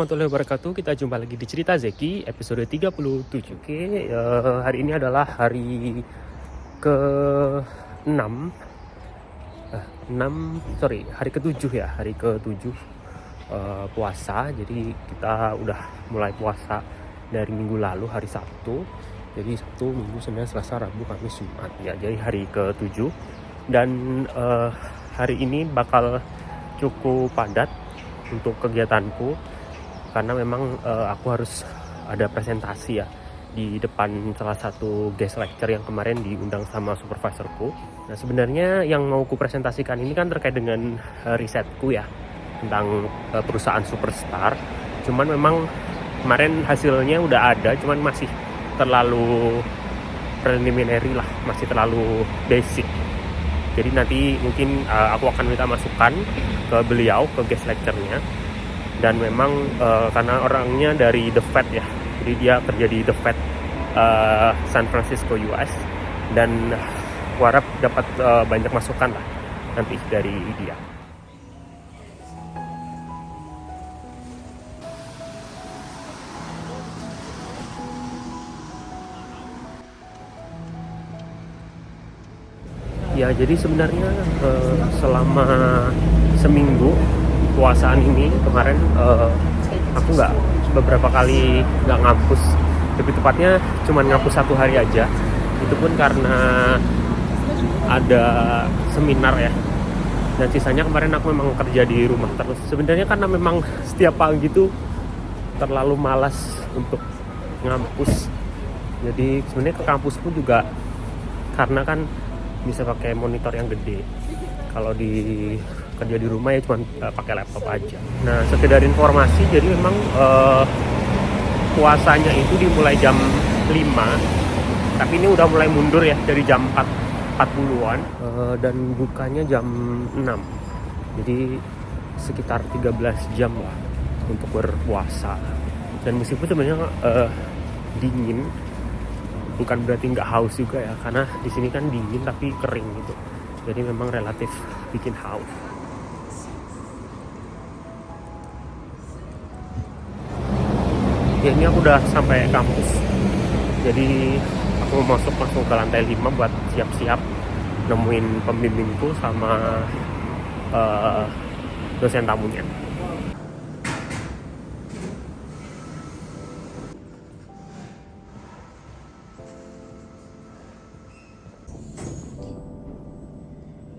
warahmatullahi wabarakatuh. Kita jumpa lagi di Cerita Zeki episode 37. Oke, hari ini adalah hari ke-6 hari ke-7 ya, hari ke-7 puasa. Jadi kita udah mulai puasa dari minggu lalu, hari Sabtu. Jadi Sabtu, Minggu, Senin, Selasa, Rabu, Kamis, Jumat ya. Jadi hari ke-7 dan hari ini bakal cukup padat untuk kegiatanku karena memang aku harus ada presentasi ya di depan salah satu guest lecture yang kemarin diundang sama supervisorku. Nah, sebenarnya yang mau ku presentasikan ini kan terkait dengan risetku ya tentang perusahaan superstar. Cuman memang kemarin hasilnya udah ada, cuman masih terlalu preliminary lah, masih terlalu basic. Jadi nanti mungkin aku akan minta masukan ke beliau, ke guest lecture-nya. Dan memang karena orangnya dari The Fed ya, jadi dia kerja di The Fed San Francisco US. Dan aku harap dapat banyak masukan lah nanti dari dia. Ya, jadi sebenarnya selama seminggu puasaan ini kemarin aku beberapa kali nggak ngampus. Lebih tepatnya cuma ngampus 1 hari aja. Itu pun karena ada seminar ya. Dan sisanya kemarin aku memang kerja di rumah terus. Sebenarnya karena memang setiap pagi tuh terlalu malas untuk ngampus. Jadi sebenarnya ke kampus pun juga karena kan bisa pakai monitor yang gede. Kalau kerja di rumah ya cuma pakai laptop aja. Nah, sekedar informasi, jadi memang puasanya itu dimulai jam 5, tapi ini udah mulai mundur ya dari jam 4.40-an dan bukanya jam 6. Jadi sekitar 13 jam lah untuk berpuasa. Dan meskipun sebenarnya dingin, bukan berarti nggak haus juga ya, karena di sini kan dingin tapi kering gitu. Jadi memang relatif bikin haus. Ya, ini aku udah sampai kampus. Jadi aku mau masuk ke lantai 5 buat siap-siap nemuin pembimbingku sama dosen tamunya.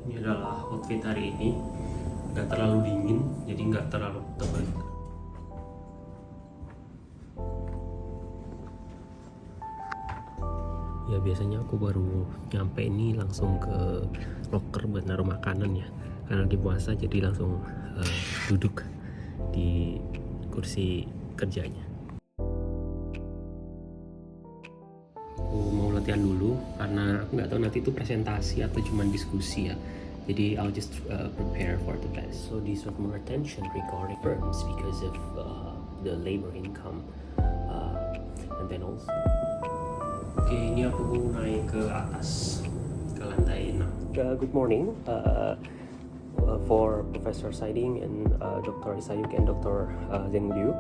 Ini adalah outfit hari ini, nggak terlalu dingin, jadi nggak terlalu tebal. Ya, biasanya aku baru nyampe ini langsung ke locker buat naruh makanan ya, karena lagi puasa jadi langsung duduk di kursi kerjanya. Aku mau latihan dulu karena aku nggak tahu nanti itu presentasi atau cuma diskusi ya. Jadi I'll just prepare for the best. So these are more attention regarding firms because of the labor income and then also. Oke, ini aku naik ke atas ke lantai 6. Good morning for Professor Saiding and Dr. Isayuk and Dr. Zheng Liu.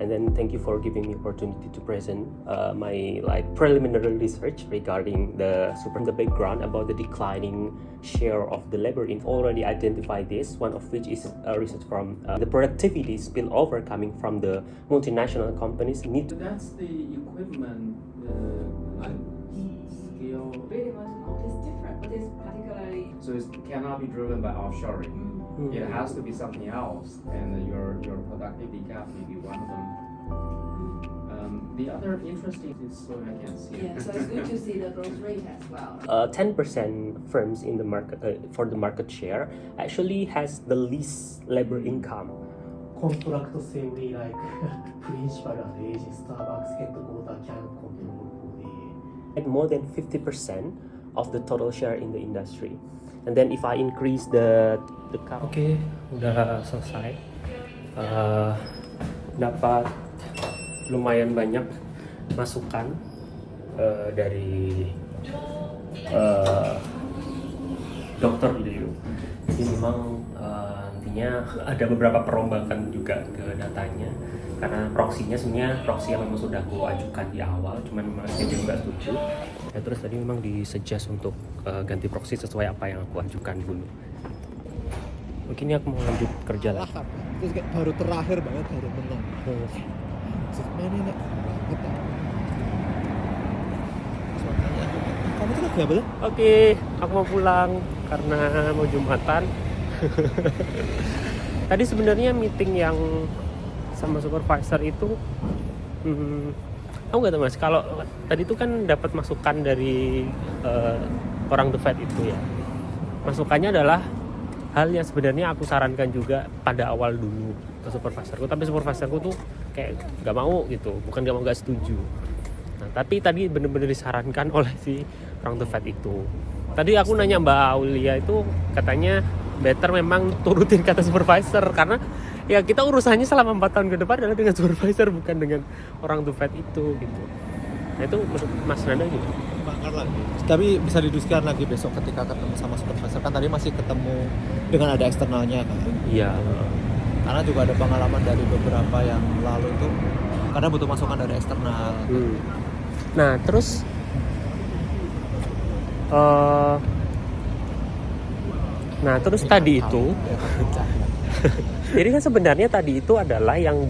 And then thank you for giving me opportunity to present my preliminary research regarding the background about the declining share of the labor in already identified this, one of which is research from the productivity spillover coming from the multinational companies need to. That's the equipment scale. Really much is different, but it's particularly. So it cannot be driven by offshoring. It has to be something else, and your productivity gap may be one of them. The other interesting is, so I can see. Yeah, so it's good to see the growth rate as well. 10% firms in the market for the market share actually has the least labor income. Contract say we like principal and agent Starbucks headquarter can control At more than 50% of the total share in the industry. And then if I increase the count. Oke, udah selesai. Dapat lumayan banyak masukan dari Dr. Liu. Jadi memang artinya ada beberapa perombakan juga ke datanya karena proxy-nya sebenarnya proxy yang memang sudah aku ajukan di awal, cuman memang schedule nggak setuju. Ya, terus tadi memang disuggest untuk ganti proxy sesuai apa yang aku ajukan dulu. Mungkin aku mau lanjut kerja lagi. Terus kayak baru terakhir banget baru menang. Mana enak banget. Kamu tuh lagi apa? Oke, aku mau pulang karena mau Jumatan. Tadi sebenarnya meeting yang sama supervisor itu, aku nggak tahu mas. Kalau tadi itu kan dapat masukan dari orang The Fed itu ya. Masukannya adalah hal yang sebenarnya aku sarankan juga pada awal dulu ke supervisorku, tapi supervisorku tuh kayak nggak mau gitu, bukan nggak setuju. Nah, tapi tadi bener-bener disarankan oleh si orang The Fed itu. Tadi aku nanya Mbak Aulia itu katanya better memang turutin kata supervisor karena ya kita urusannya selama 4 tahun ke depan adalah dengan supervisor bukan dengan orang The Fed itu gitu. Nah itu menurut Mas Nanda juga. Bakar lagi. Tapi bisa didiskusikan lagi besok ketika ketemu sama supervisor. Kan tadi masih ketemu dengan ada eksternalnya kan. Iya. Karena juga ada pengalaman dari beberapa yang lalu itu karena butuh masukan dari eksternal. Nah terus tadi itu jadi kan sebenarnya tadi itu adalah yang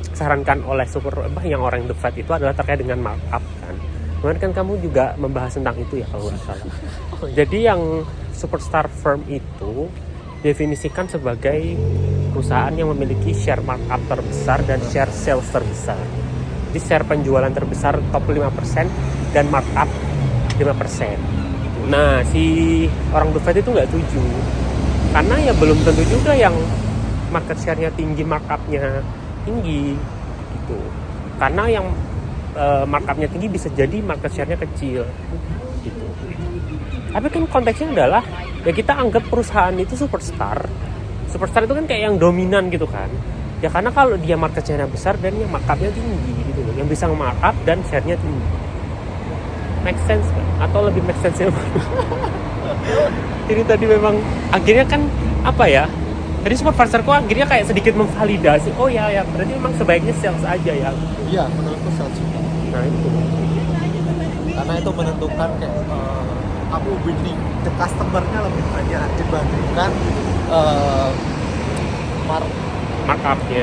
disarankan oleh yang orang The Fed itu adalah terkait dengan markup kan. Kemudian kan kamu juga membahas tentang itu ya kalau nggak salah. Jadi yang superstar firm itu definisikan sebagai perusahaan yang memiliki share markup terbesar dan share sales terbesar. Jadi share penjualan terbesar top 5% dan markup 5%. Nah si orang The Fed itu nggak setuju karena ya belum tentu juga yang market share-nya tinggi markup-nya tinggi gitu. Karena yang markup-nya tinggi bisa jadi market share-nya kecil gitu. Tapi kan konteksnya adalah ya kita anggap perusahaan itu superstar itu kan kayak yang dominan gitu kan. Ya karena kalau dia market share-nya besar dan yang markup-nya tinggi gitu loh, yang bisa markup dan share-nya tinggi. Make sense kan? Atau lebih make sense-nya jadi tadi memang akhirnya kan apa ya, jadi supervisorku akhirnya kayak sedikit memvalidasi, oh ya berarti memang sebaiknya sales aja ya. Iya, menurutku sales juga. Nah itu Karena itu menentukan kayak kamu winning the customer-nya lebih banyak dibandingkan markup-nya.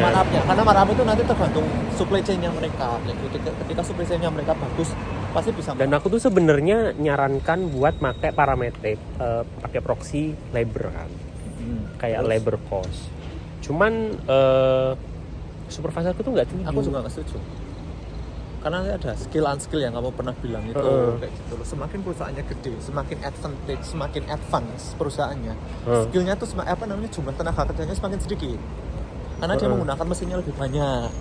Karena markup itu nanti tergantung supply chain-nya mereka. Ketika supply chain-nya mereka bagus, pasti bisa. Dan aku tuh sebenarnya nyarankan buat pakai parameter, pakai proxy labor kan, kayak Terus? labor cost. Cuman supervisorku tuh nggak setuju. Aku juga nggak setuju. Karena ada skill unskill yang kamu pernah bilang itu kayak gitu loh. Semakin perusahaannya gede, semakin advantage, semakin advance perusahaannya, skillnya tuh jumlah tenaga kerjanya semakin sedikit. Karena dia menggunakan mesinnya lebih banyak,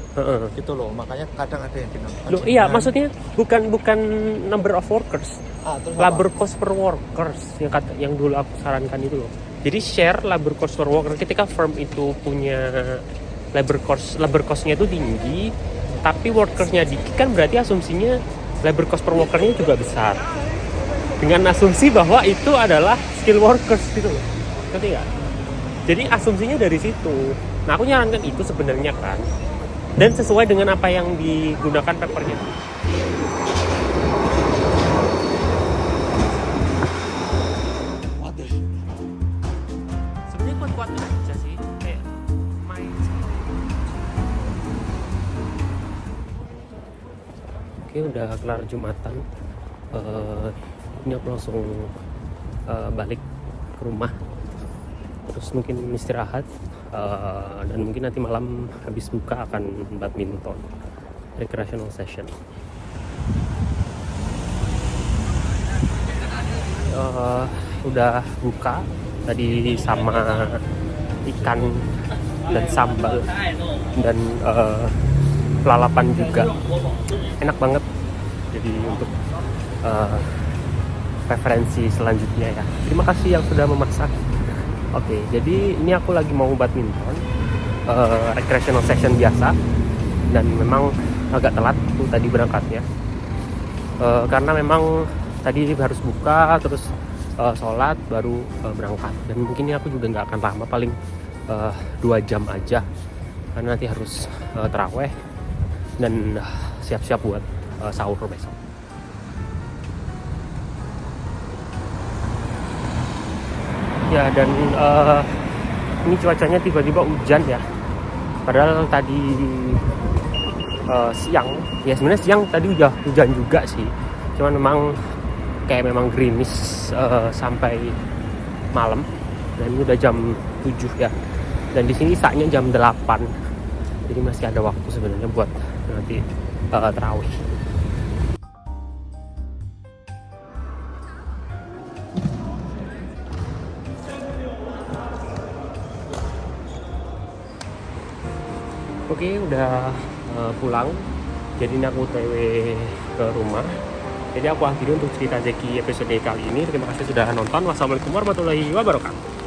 gitu loh. Makanya kadang ada yang dinamakan. Loh, iya, maksudnya bukan number of workers, labor cost per workers yang dulu aku sarankan itu loh. Jadi share labor cost per worker ketika firm itu punya labor cost-nya itu tinggi, tapi workersnya dikit kan berarti asumsinya labor cost per workernya juga besar. Dengan asumsi bahwa itu adalah skill workers gitu loh. Ngerti nggak? Jadi asumsinya dari situ. Nah aku nyarankan itu sebenarnya kan, dan sesuai dengan apa yang digunakan papernya. Sebenarnya kuat-kuat aja sih, kayak main. Oke, udah kelar Jumatan. Ini aku langsung balik ke rumah. Terus mungkin istirahat. Dan mungkin nanti malam habis buka akan badminton recreational session. Udah buka tadi sama ikan dan sambal dan lalapan juga, enak banget. Jadi untuk preferensi selanjutnya ya, terima kasih yang sudah memasak. Oke, jadi ini aku lagi mau badminton, recreational session biasa, dan memang agak telat tuh tadi berangkatnya, karena memang tadi harus buka, terus sholat baru berangkat. Dan mungkin ini aku juga nggak akan lama, paling 2 jam aja karena nanti harus taraweh dan siap-siap buat sahur besok. Ya, dan ini cuacanya tiba-tiba hujan ya. Padahal tadi siang, ya sebenarnya siang tadi udah hujan juga sih. Cuman memang kayak memang gerimis sampai malam. Dan ini udah jam 7 ya. Dan di sini saatnya jam 8. Jadi masih ada waktu sebenarnya buat nanti tarawih. Oke, udah pulang. Jadi ini aku TW ke rumah. Jadi aku akhiri untuk cerita Zeki episode kali ini. Terima kasih sudah nonton. Wassalamualaikum warahmatullahi wabarakatuh.